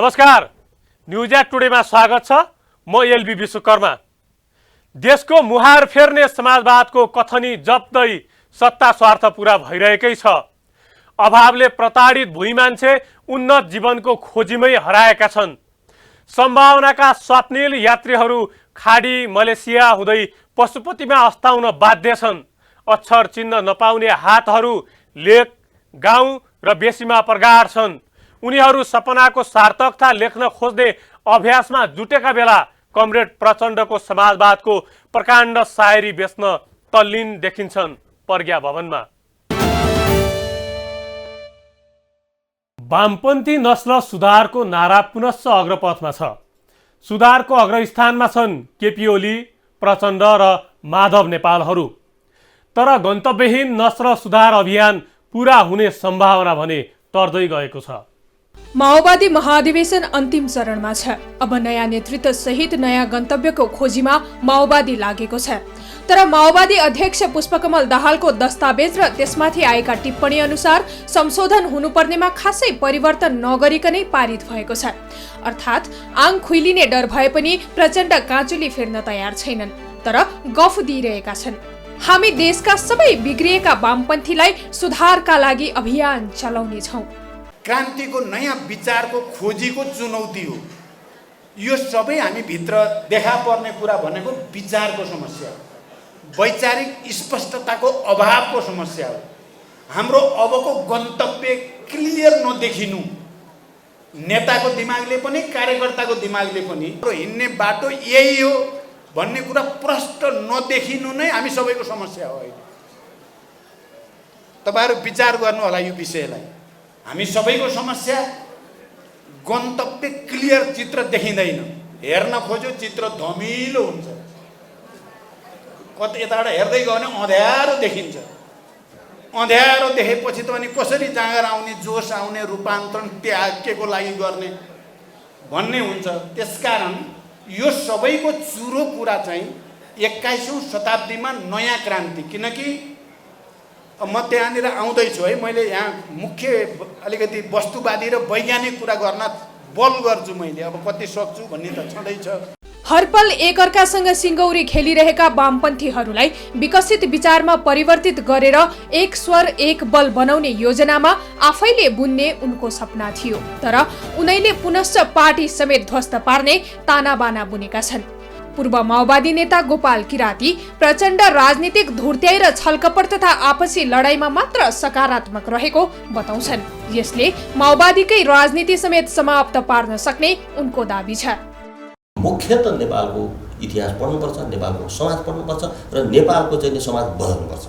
नमस्कार, news at टुडेमा स्वागत छ। म एलबी विश्वकर्मा। देशको मुहार फेर्ने समाजवादको कथनी जप्दै सत्ता स्वार्थ पूरा भइरहेकै छ। अभावले प्रताडित भुइँ मान्छे उन्नत जीवनको खोजीमै हराएका छन्। सम्भावनाका स्वप्निल यात्रीहरू खाडी मलेसिया हुँदै पशुपतिमा अस्ताउन बाध्य छन्। अक्षर चिन्ह नपाउने हातहरू लेक, गाउँ र बेसीमा प्रगाढ छन्। उनीहरू सपनाको सार्थकता लेख्न खोज्ने अभ्यासमा जुटेका बेला कमरेड प्रचण्डको समाजवादको प्रकाण्ड शायरी बेच्न तल्लीन देखिन्छन् प्रज्ञा भवनमा। वामपन्थी नस्ल सुधारको नारा पुनश्च अग्रपथमा छ। सुधारको अग्रस्थानमा छन् केपी ओली, प्रचण्ड र माधव नेपालहरू। तर गन्तव्यहीन नस्ल सुधार अभियान पूरा हुने सम्भावना भने टर्दै गएको छ। माओवादी महाधिवेशन अन्तिम चरणमा छ। अब नयाँ नेतृत्व सहित नयाँ गन्तव्यको खोजीमा माओवादी लागेको छ। तर माओवादी अध्यक्ष पुष्पकमल दाहालको दस्तावेज र त्यसमाथि आएका टिप्पणी अनुसार संशोधन हुनुपर्नेमा खासै परिवर्तन नगरिकनै पारित भएको छ। अर्थात् आङ खुइलिने डर भए पनि प्रचण्ड काँचुली फेर्न तयार छैनन्, तर गफ दिइरहेका छन्। हामी देशका सबै बिग्रिएका वामपन्थीलाई सुधारका लागि अभियान चलाउने छौं। क्रान्तिको नयाँ विचारको खोजीको चुनौती हो। यो सबै हामी भित्र देखा पर्ने कुरा भनेको विचारको समस्या हो, वैचारिक स्पष्टताको अभावको समस्या हो। हाम्रो अबको गन्तव्य क्लियर नदेखिनु, नेताको दिमागले पनि कार्यकर्ताको दिमागले पनि हिँड्ने बाटो यही हो भन्ने कुरा प्रष्ट नदेखिनु नै हामी सबैको समस्या हो। तपाईहरु विचार गर्नु होला यो विषयलाई। हामी सबैको समस्या गन्तव्य क्लियर चित्र देखिँदैन। हेर्न खोज्यो चित्र धमिलो हुन्छ, कतै यताबाट हेर्दै गयो भने अँध्यारो देखिन्छ। अँध्यारो देखेपछि त अनि कसरी जाँगर आउने, जोस आउने, रूपान्तरण त्याग केको लागि गर्ने भन्ने हुन्छ। त्यसकारण यो सबैको चुरो कुरा चाहिँ 21औं शताब्दीमा नयाँ क्रान्ति। किनकि म त्यहाँनिर आउँदैछु है, मैले यहाँ मुख्य अलिकति वस्तुवादी र वैज्ञानिक कुरा गर्न बल गर्छु मैले। अब कति सक्छु भन्ने त छँदैछ। हरपल एकअर्कासँग सिङ्गौरी खेलिरहेका वामपन्थीहरूलाई विकसित विचारमा परिवर्तित गरेर एक स्वर एक बल बनाउने योजनामा आफैले बुन्ने उनको सपना थियो। तर उनैले पुनश्च पार्टी समेत ध्वस्त पार्ने तानाबाना बुनेका छन्। पूर्व माओवादी नेता गोपाल किराती प्रचण्ड राजनीतिक धुर्त्याइ र छलकपट तथा आपसी लडाईँमा मात्र सकारात्मक रहेको बताउँछन्। यसले माओवादीकै राजनीति समेत समाप्त पार्न सक्ने उनको दाबी छ। मुख्यतः नेपालको इतिहास पढ्नुपर्छ, नेपालको समाज पढ्नुपर्छ र नेपालको चाहिँ समाज बदल्नुपर्छ।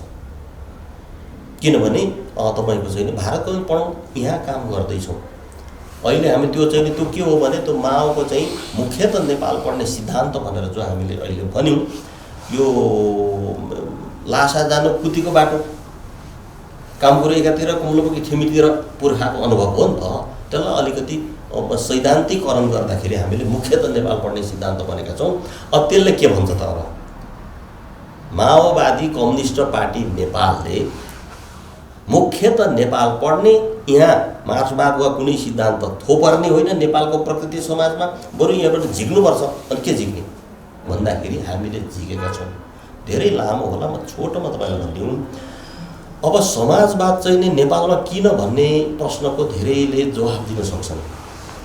किनभने तपाईको चाहिँ भारतको पढौँ, यहाँ काम गर्दैछौँ। अहिले हामी त्यो चाहिँ त्यो के हो भने त्यो माओको चाहिँ मुख्यतः नेपाल पढ्ने सिद्धान्त भनेर जो हामीले अहिले भन्यौँ, यो लासा जानु कुतीको बाटो, कामकुरो एकातिर कुम्लोपोकी थिमीतिर पुर्खाको अनुभव हो नि त। त्यसलाई अलिकति सैद्धान्तिकरण गर्दाखेरि हामीले मुख्यतः नेपाल पढ्ने सिद्धान्त भनेका छौँ। अब त्यसले के भन्छ त? अब माओवादी कम्युनिस्ट पार्टी नेपालले मुख्यतः नेपाल पढ्ने, यहाँ मार्क्सवाद वा कुनै सिद्धान्त थोपर्ने होइन नेपालको प्रकृति समाजमा, बरु यहाँबाट झिक्नुपर्छ। अनि के झिक्ने भन्दाखेरि हामीले झिकेका छौँ। धेरै लामो होला, म छोटोमा तपाईँलाई भनिदिउँ। अब समाजवाद चाहिँ नि नेपालमा किन भन्ने प्रश्नको धेरैले जवाफ दिन सक्छन्।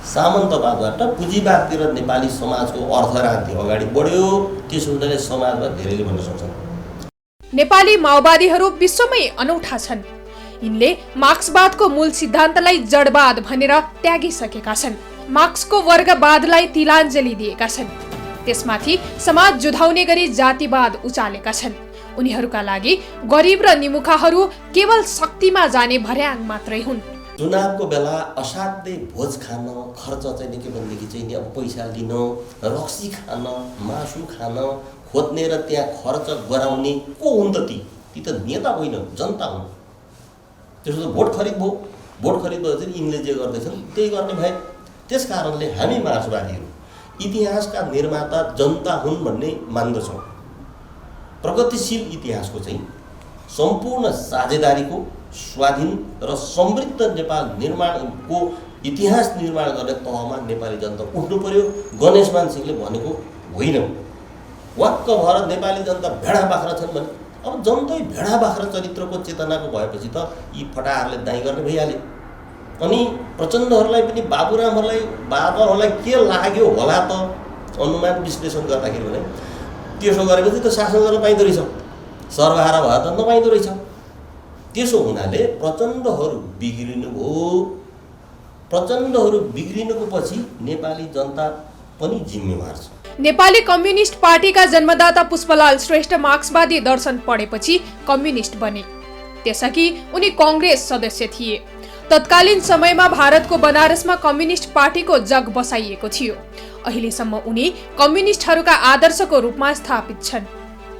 सामन्तवादबाट पुँजीवादतिर नेपाली समाजको अर्थराज्य अगाडि बढ्यो, त्यस हुनाले समाजवाद धेरैले भन्न सक्छन्। नेपाली माओवादीहरू विश्वमै अनौठा छन्। यिनले मार्क्सवादको मूल सिद्धान्तलाई जडवाद भनेर त्यागिसकेका छन्। मार्क्सको वर्गवादलाई तिलाञ्जली दिएका छन्। त्यसमाथि समाज जुधाउने गरी जातिवाद उचालेका छन्। उनीहरूका लागि गरिब र निमुखाहरू केवल शक्तिमा जाने भर्याङ मात्रै हुन्। चुनावको बेला असाध्यै भोज खान, खर्च चाहिँ के भनेदेखि चाहिँ नि अब पैसा लिन, रक्सी खान, मासु खान खोज्ने र त्यहाँ खर्च गराउने को हुन् त? ती त नेता होइन, जनता हुन्। त्यसो त भोट खरिद भयो, भोट खरिद भएपछि यिनले जे गर्दैछन् त्यही गर्ने भए। त्यस कारणले हामी मार्क्सवादीहरू इतिहासका निर्माता जनता हुन् भन्ने मान्दछौँ। प्रगतिशील इतिहासको चाहिँ सम्पूर्ण साझेदारीको, स्वाधीन र समृद्ध नेपाल निर्माणको इतिहास निर्माण गर्ने तहमा नेपाली जनता उठ्नु पर्यो। गणेशमान सिंहले भनेको होइन, वाक्क भएर नेपाली जनता भेडा बाख्रा छन् भने अब जन्तै भेडा बाख्रा चरित्रको चेतनाको भएपछि त यी फटाहरूले दाइँ गर्ने भइहाल्यो। अनि प्रचण्डहरूलाई पनि बाबुरामहरूलाई के लाग्यो होला त अनुमान विश्लेषण गर्दाखेरि भने त्यसो गरेपछि त शासन गर्न पाइँदो रहेछ, सर्वहारा भए त नपाइँदो रहेछ। त्यसो हुनाले प्रचण्डहरू बिग्रिनुको पछि नेपाली जनता पनि जिम्मेवार छ। नेपाली कम्युनिस्ट पार्टीका जन्मदाता पुष्पलाल श्रेष्ठ मार्क्सवादी दर्शन पढेपछि कम्युनिस्ट बने। त्यसअघि उनी कांग्रेस सदस्य थिए। तत्कालीन समयमा भारतको बनारसमा कम्युनिस्ट पार्टीको जग बसाइएको थियो। अहिलेसम्म उनी कम्युनिस्टहरूका आदर्शको रूपमा स्थापित छन्।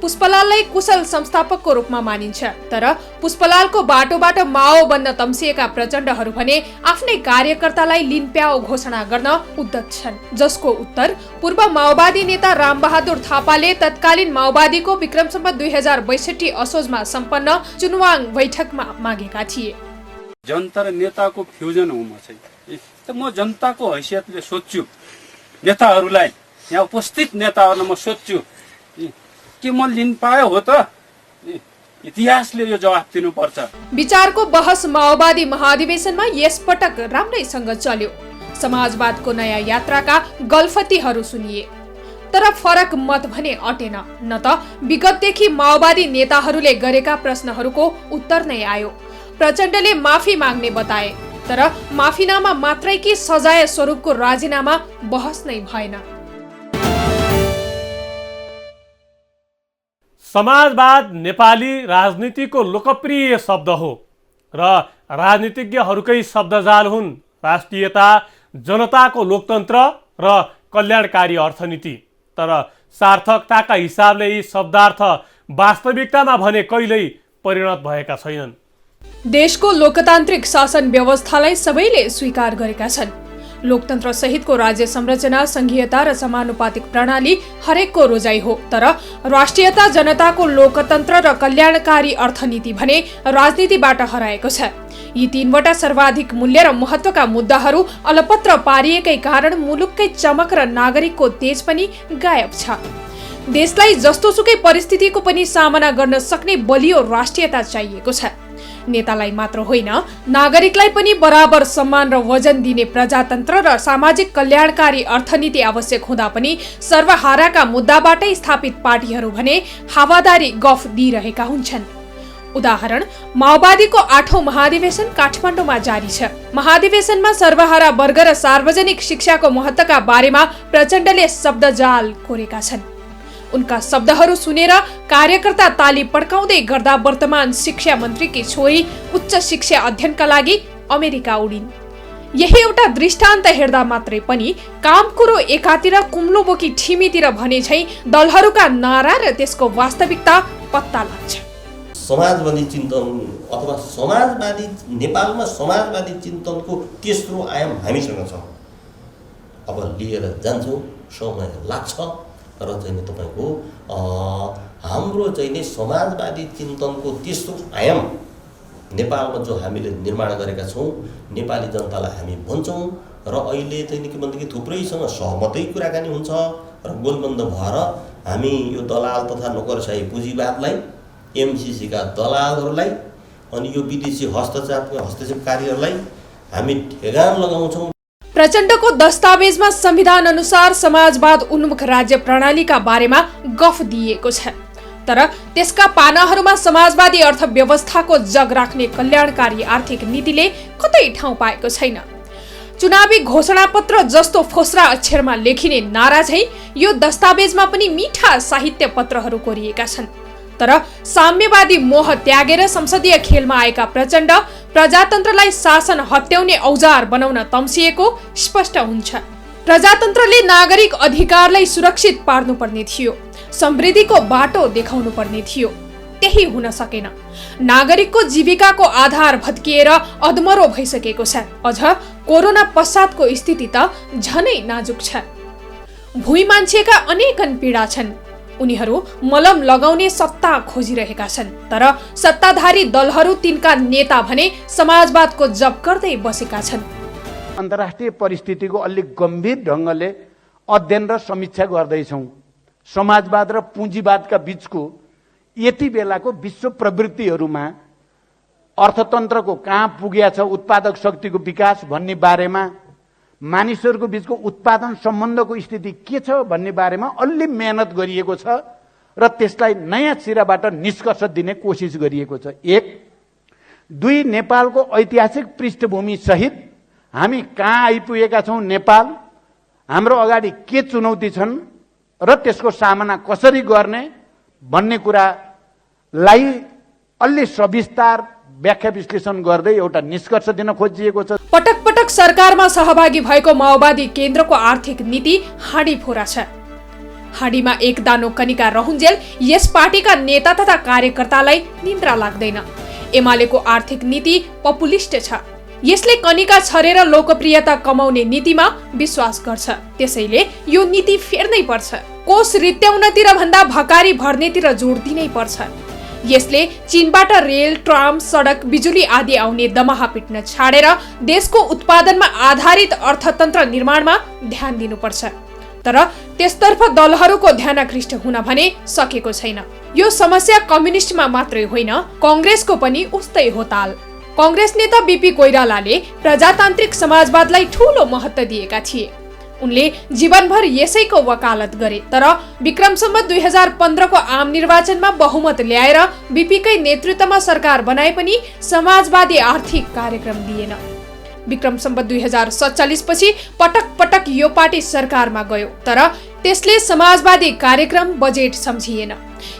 पुष्पलाललाई कुशल संस्थापकको रूपमा मानिन्छ, तर पुष्पलालको बाटोबाट माओ बन्न तम्सिएका प्रचण्डहरू भने आफ्नै कार्यकर्तालाई लिनप्याओ घोषणा गर्न उद्यत छन्, जसको उत्तर पूर्व माओवादी नेता रामबहादुर थापाले तत्कालीन माओवादीको विक्रम सम्वत 2062 असोजमा सम्पन्न चुनवाङ बैठकमा मागेका थिए। जनता र नेताको फ्युजन हो म चाहिँ। त म जनताको हैसियतले सोध्छु, नेताहरूलाई, यहाँ उपस्थित नेताहरूलाई म सोध्छु के म लिन पायो हो त? इतिहासले यो जवाफ दिनुपर्छ। विचारको बहस माओवादी महाधिवेशनमा यसपटक राम्रैसँग चल्यो। समाजवादको नयाँ यात्राका गल्फतीहरू सुनिए, तर फरक मत भने अटेन। न त विगतदेखि माओवादी नेताहरूले गरेका प्रश्नहरूको उत्तर नै आयो। प्रचण्डले माफी माग्ने बताए, तर माफीनामा मात्रै कि सजाय स्वरूपको राजीनामा बहस नै भएन। समाजवाद नेपाली राजनीतिको लोकप्रिय शब्द हो र राजनीतिज्ञहरूकै शब्दजाल हुन्। राष्ट्रियता, जनताको लोकतन्त्र र कल्याणकारी अर्थनीति। तर सार्थकताका हिसाबले यी शब्दार्थ वास्तविकतामा भने कहिल्यै परिणत भएका छैनन्। देशको लोकतान्त्रिक शासन व्यवस्थालाई सबैले स्वीकार गरेका छन्। लोकतन्त्र सहितको राज्य संरचना, संघीयता र समानुपातिक प्रणाली हरेकको रोजाइ हो, तर राष्ट्रियता, जनताको लोकतन्त्र र कल्याणकारी अर्थनीति भने राजनीतिबाट हराएको छ। यी तीनवटा सर्वाधिक मूल्य र महत्त्वका मुद्दाहरू अलपत्र पारिएकै कारण मुलुककै चमक र नागरिकको तेज पनि गायब छ। देशलाई जस्तोसुकै परिस्थितिको पनि सामना गर्न सक्ने बलियो राष्ट्रियता चाहिएको छ। नेतालाई मात्र होइन, नागरिकलाई पनि बराबर सम्मान र वजन दिने प्रजातन्त्र र सामाजिक कल्याणकारी अर्थनीति आवश्यक हुँदा पनि सर्वहाराका मुद्दाबाटै स्थापित पार्टीहरू भने हावादारी गफ दिइरहेका हुन्छन्। उदाहरण, माओवादीको 8औं महाधिवेशन काठमाडौँमा जारी छ। महाधिवेशनमा सर्वहारा वर्ग र सार्वजनिक शिक्षाको महत्त्वका बारेमा प्रचण्डले शब्दजाल कोरेका छन्। उनका शब्दहरू सुनेर कार्यकर्ता ताली पड्काउँदै गर्दा वर्तमान शिक्षा मन्त्रीकी छोरी उच्च शिक्षा अध्ययनका लागि अमेरिका उडिन्। यही एउटा दृष्टान्त हेर्दा मात्रै पनि काम कुरो एकातिर कुम्लो बोकी ठिमीतिर भने झैं दलहरूका नारा र त्यसको वास्तविकता पत्ता लाग्छ। समाजवादी चिन्तन अथवा नेपालमा समाजवादी चिन्तनको तेस्रो आयाम हामीसँग छ। अब लिएर जान्छौँ, समय लाग्छ र चाहिँ तपाईँको हाम्रो चाहिँ समाजवादी चिन्तनको तेस्रो आयाम नेपालमा जो हामीले निर्माण गरेका छौँ, नेपाली जनतालाई हामी भन्छौँ र अहिले चाहिँ के भनेदेखि थुप्रैसँग सहमतै कुराकानी हुन्छ र गोलबन्द भएर हामी यो दलाल तथा नोकरशाही पुँजीवादलाई, एमसिसीका दलालहरूलाई अनि यो विदेशी हस्तक्षेपकारीहरूलाई हामी ठेगान लगाउँछौँ। प्रचण्डको दस्तावेजमा संविधान अनुसार समाजवाद उन्मुख राज्य प्रणालीका बारेमा गफ दिइएको छ, तर त्यसका पानाहरूमा समाजवादी अर्थव्यवस्थाको जग राख्ने कल्याणकारी आर्थिक नीतिले कतै ठाउँ पाएको छैन। चुनावी घोषणापत्र जस्तो फोस्रा अक्षरमा लेखिने नारा झैं यो दस्तावेजमा पनि मीठा साहित्य पत्रहरू कोरिएका छन्। तर साम्यवादी मोह त्यागेर संसदीय खेलमा आएका प्रचण्ड प्रजातन्त्रलाई शासन हत्याउने औजार बनाउन तम्सिएको स्पष्ट हुन्छ। प्रजातन्त्रले नागरिक अधिकारलाई सुरक्षित पार्नुपर्ने थियो, समृद्धिको बाटो देखाउनु पर्ने थियो। त्यही हुन सकेन। नागरिकको जीविकाको आधार भत्किएर अधमरो भइसकेको छ। अझ कोरोना पश्चातको स्थिति त झनै नाजुक छ। भुइँ मान्छेका अनेकन पीडा छन्। उनीहरू मलम लगाउने सत्ता खोजिरहेका छन्, तर सत्ताधारी दलहरू, तिनका नेता भने समाजवादको जप गर्दै बसेका छन्। अन्तर्राष्ट्रिय परिस्थितिको अलिक गम्भीर ढङ्गले अध्ययन र समीक्षा गर्दैछौँ। समाजवाद र पुँजीवादका बीचको यति बेलाको विश्व प्रवृत्तिहरूमा अर्थतन्त्रको कहाँ पुगेको छ, उत्पादक शक्तिको विकास भन्ने बारेमा, मानिसहरूको बीचको उत्पादन सम्बन्धको स्थिति के छ भन्ने बारेमा अलि मेहनत गरिएको छ र त्यसलाई नयाँ सिराबाट निष्कर्ष दिने कोसिस गरिएको छ। 1, 2 नेपालको ऐतिहासिक पृष्ठभूमि सहित हामी कहाँ आइपुगेका छौँ, नेपाल हाम्रो अगाडि के चुनौती छन् र त्यसको सामना कसरी गर्ने भन्ने कुरालाई अलि सविस्तार व्याख्या विश्लेषण गर्दै एउटा निष्कर्ष दिन खोजिएको छ। पटक पटक सरकारमा सहभागी भएको माओवादी केन्द्रको आर्थिक नीति हाँडीफोरा छ। हाँडीमा एक दानो कनिका रहुन्जेल यस पार्टीका नेता तथा कार्यकर्तालाई निन्द्रा लाग्दैन। एमालेको आर्थिक नीति पपुलिस्ट छ। यसले कनिका छरेर लोकप्रियता कमाउने नीतिमा विश्वास गर्छ। त्यसैले यो नीति फेर्नै पर्छ। कोष रित्याउनतिर भन्दा भकारी भर्नेतिर जोड दिनै पर्छ। यसले चीनबाट रेल, ट्राम, सडक, बिजुली आदि आउने दमाहा पिट्न छाडेर देशको उत्पादनमा आधारित अर्थतन्त्र निर्माणमा ध्यान दिनुपर्छ। तर त्यसतर्फ दलहरूको ध्यानाकृष्ट हुन भने सकेको छैन। यो समस्या कम्युनिस्टमा मात्रै होइन, कांग्रेसको पनि उस्तै हो ताल। कांग्रेस नेता बीपी कोइरालाले प्रजातान्त्रिक समाजवादलाई ठूलो महत्त्व दिएका थिए। उनले जीवनभर यसैको वकालत गरे। तर विक्रम सम्वत 2015 को आम निर्वाचनमा बहुमत ल्याएर बीपीकै नेतृत्वमा सरकार बनाए पनि समाजवादी आर्थिक कार्यक्रम दिएन। विक्रम सम्वत 2047 पछि पटक पटक यो पार्टी सरकारमा गयो, तर त्यसले समाजवादी कार्यक्रम बजेट सम्झिएन।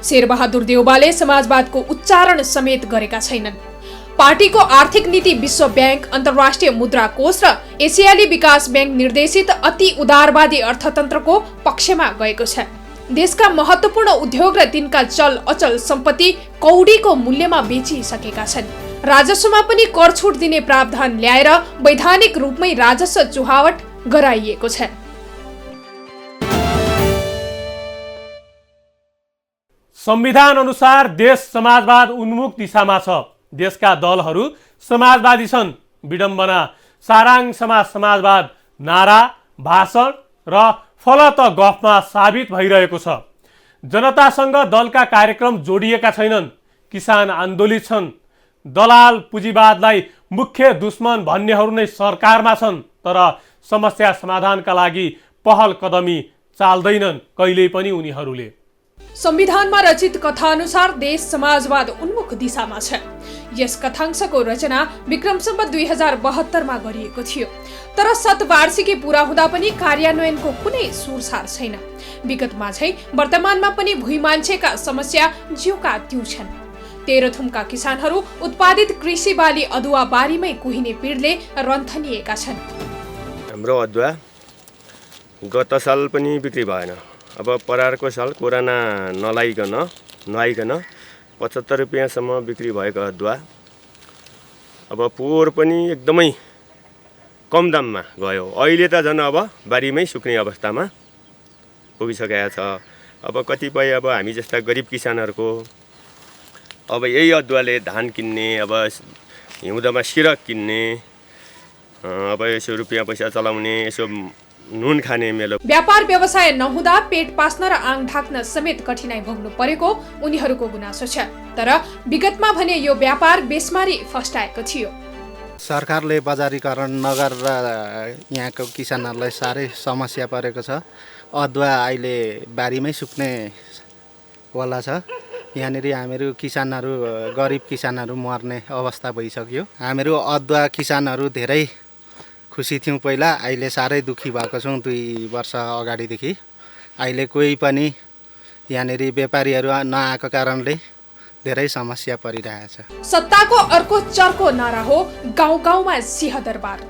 शेरबहादुर देउवाले समाजवादको उच्चारण समेत गरेका छैनन्। पार्टीको आर्थिक नीति विश्व बैंक, अन्तर्राष्ट्रिय मुद्रा कोष र एसियाली विकास बैंक निर्देशित अति उदारवादी अर्थतन्त्रको पक्षमा गएको छ। देशका महत्त्वपूर्ण उद्योग र तिनका चल अचल सम्पत्ति कौडीको मूल्यमा बेचिसकेका छन्। राजस्वमा पनि कर छुट दिने प्रावधान ल्याएर वैधानिक रूपमै राजस्व चुहावट गराइएको छ। संविधान अनुसार देश समाजवाद उन्मुख दिशामा छ। देशका दलहरू समाजवादी छन्। विडम्बना सारांशमा समाजवाद नारा, भाषण र फलत गफमा साबित भइरहेको छ। जनतासँग दलका कार्यक्रम जोडिएका छैनन्। किसान आन्दोलित छन्। दलाल पुँजीवादलाई मुख्य दुश्मन भन्नेहरू नै सरकारमा छन्, तर समस्या समाधानका लागि पहल कदमी चाल्दैनन् कहिल्यै पनि उनीहरूले। संविधानमा रचित कथा अनुसार देश समाजवाद उन्मुख दिशामा छ। यस कथांशको रचना विक्रम सम्वत 2072 मा गरिएको थियो, तर शतवार्षिकी पूरा हुँदा पनि कार्यान्वयनको कुनै सुरसार छैन। विगतमा झै वर्तमानमा पनि भुइँ मान्छेका समस्या ज्यूका त्यू छन्। तेह्रथुमका किसानहरू उत्पादित कृषि बाली अदुवा बारीमै कुहिने पीडले रन्थनिएका छन्। हाम्रो अदुवा गत साल पनि बिक्री भएन। अब परारको साल कोरोना नआइकन 75 रुपियाँसम्म बिक्री भएको अदुवा अब पोहोर पनि एकदमै कम दाममा गयो। अहिले त झन् अब बारीमै सुक्ने अवस्थामा पुगिसकेको छ। अब कतिपय अब हामी जस्ता गरिब किसानहरूको अब यही अदुवाले धान किन्ने, अब हिउँदमा सिरक किन्ने, अब यसो रुपियाँ पैसा चलाउने, यसो नुन खाने मेलो। व्यापार व्यवसाय नहुँदा पेट पास्न र आङ ढाक्न समेत कठिनाई भोग्नु परेको उनीहरूको गुनासो छ। तर विगतमा भने यो व्यापार बेसमारी फस्टाएको थियो। सरकारले बजारीकरण नगरेर यहाँको किसानहरूलाई साह्रै समस्या परेको छ। अदुवा अहिले बारीमै सुक्ने वाला छ। यहाँनिर हामीहरू किसानहरू, गरिब किसानहरू मर्ने अवस्था भइसक्यो। हामीहरू अदुवा किसानहरू धेरै खुसी थियौँ पहिला, अहिले साह्रै दुःखी भएको छौँ 2 वर्ष अगाडिदेखि। अहिले कोही पनि यहाँनिर व्यापारीहरू नआएको कारणले धेरै समस्या परिरहेछ। सत्ताको अर्को चर्को नारा हो गाउँ गाउँमा सिंह दरबार।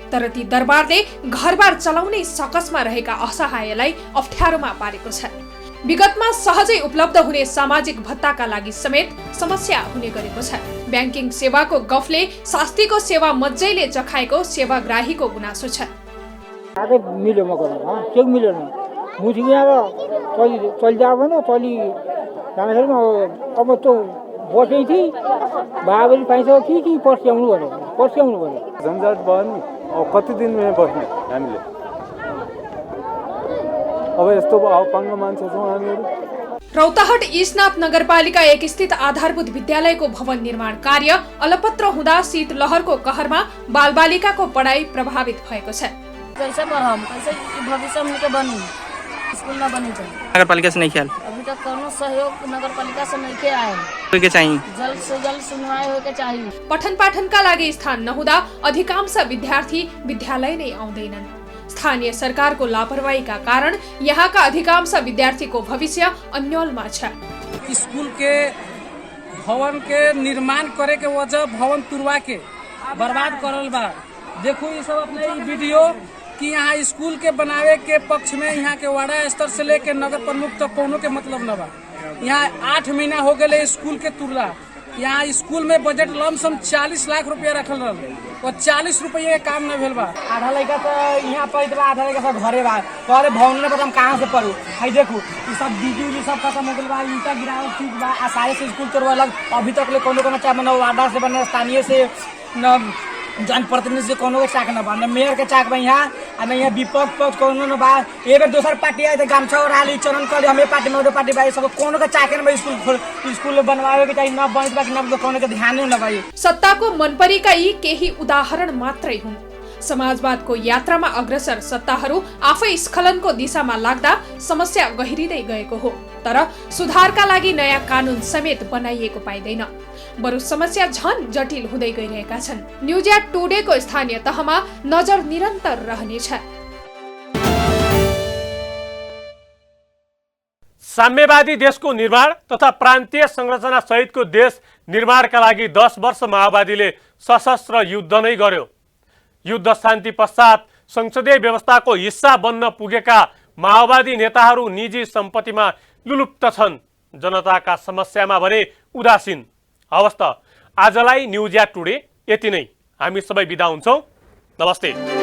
तर ती दरबारले घरबार चलाउनै सकसमा रहेका असहायलाई अप्ठ्यारोमा पारेको छ। विगतमा सहजै उपलब्ध हुने सामाजिक भत्ताका लागि समेत समस्या हुने गरेको छ। ब्याङ्किङ सेवाको गफले शास्तिको सेवा मज्जैले चखाएको सेवाग्राहीको गुनासो छ। मिल्यो म गर्न के मिल्यो न मुझी यहाँ चल जा भने चली जाँदाखेरि अब त बसै थिएँ बाबुले पाइन्छ कि पर्स्याउनु भन्यो। झन्झट भयो नि। कति दिनमा बस्ने हामीले अब यस्तो अपाङ्ग मान्छे छौँ हामीहरू। रौतहट ईशनाथ नगरपालिका 1 स्थित आधारभूत विद्यालयको भवन निर्माण कार्य अलपत्र हुँदा शीतलहरको कहरमा बालबालिकाको पढाइ प्रभावित भएको छ। कैसे पढ़म, कैसे भविष्य में के बनू, स्कूल ना बनी चाहिए। नगरपालिका से नहीं ख्याल, अभी तक कोनो सहयोग नगरपालिका से नहीं के आए, के चाहिए जल्द से जल्द सुनवाई हो के चाहिए। पठन पाठनका लागि स्थान नहुँदा अधिकांश विद्यार्थी विद्यालय नै आउँदैनन्। स्थानीय सरकारको लापरवाहीका कारण यहाँका अधिकांश विद्यार्थीको भविष्य अन्यलमा छ। स्कूल के भवन के निर्माण करे के वजह भवन तुरवा के बर्बाद करल बा। देखो ये सब अपने वीडियो कि यहाँ स्कूल के बनावे के पक्ष में यहाँ के वार्ड स्तर से लेके नगर प्रमुख तक कोनो के मतलब न बा। यहाँ 8 महीना हो गए स्कूल के तुरला। यहाँ स्कूल में बजट लमसम 40 लाख रुपया रखल रहा और 40 रुपये के काम न भेल बा। आधा लड़का तो यहाँ पढ़ बा, आधा लड़का सब घरे बा। घरे भवन में हम कहाँ से पढ़ू? हाई देखो ये सब बिजली सब खत्म हो गया बा, ईटा गिरावल ठीक बा, आसानी से स्कूल तोड़वालक। अभी तक ले कोनो चाहे न वार्डा से बने, स्थानीय से न जनप्रतिनिधि से कोनो के चाक न बा, न मेयर के चाक बा यहाँ, आ न यहाँ विपक्ष पक्ष कोनो न बा। एक बेर दोसर पार्टी आए तो गामछा और हाली चरण कर हमें पार्टी में पार्टी बा, सब कोनो के चाक न बा। स्कूल बनवावे के चाहिए, न बनित बा कि न कोनो के ध्यान न बा। सत्ताको मनपरीका यी केही उदाहरण मात्रै हुन्। समाजवादको यात्रामा अग्रसर सत्ताहरू आफै स्खलनको दिशामा लाग्दा समस्या गहिरिँदै गएको हो। तर सुधारका लागि नयाँ कानून समेत बनाइएको पाइँदैन, बरु समस्या झन जटिल हुँदै गइरहेका छन्। न्युज एट टुडेको स्थानीय तहमा नजर निरन्तर रहनेछ। साम्यवादी देशको निर्माण तथा प्रान्तीय संरचना सहितको देश निर्माणका लागि 10 वर्ष माओवादीले सशस्त्र युद्ध नै गर्यो। युद्ध शान्ति पश्चात संसदीय व्यवस्थाको हिस्सा बन्न पुगेका माओवादी नेताहरू निजी सम्पत्तिमा लुलुप्त छन्, जनताका समस्यामा भने उदासीन। हवस् त आजलाई न्युज एट टुडे यति नै। हामी सबै बिदा हुन्छौँ। नमस्ते।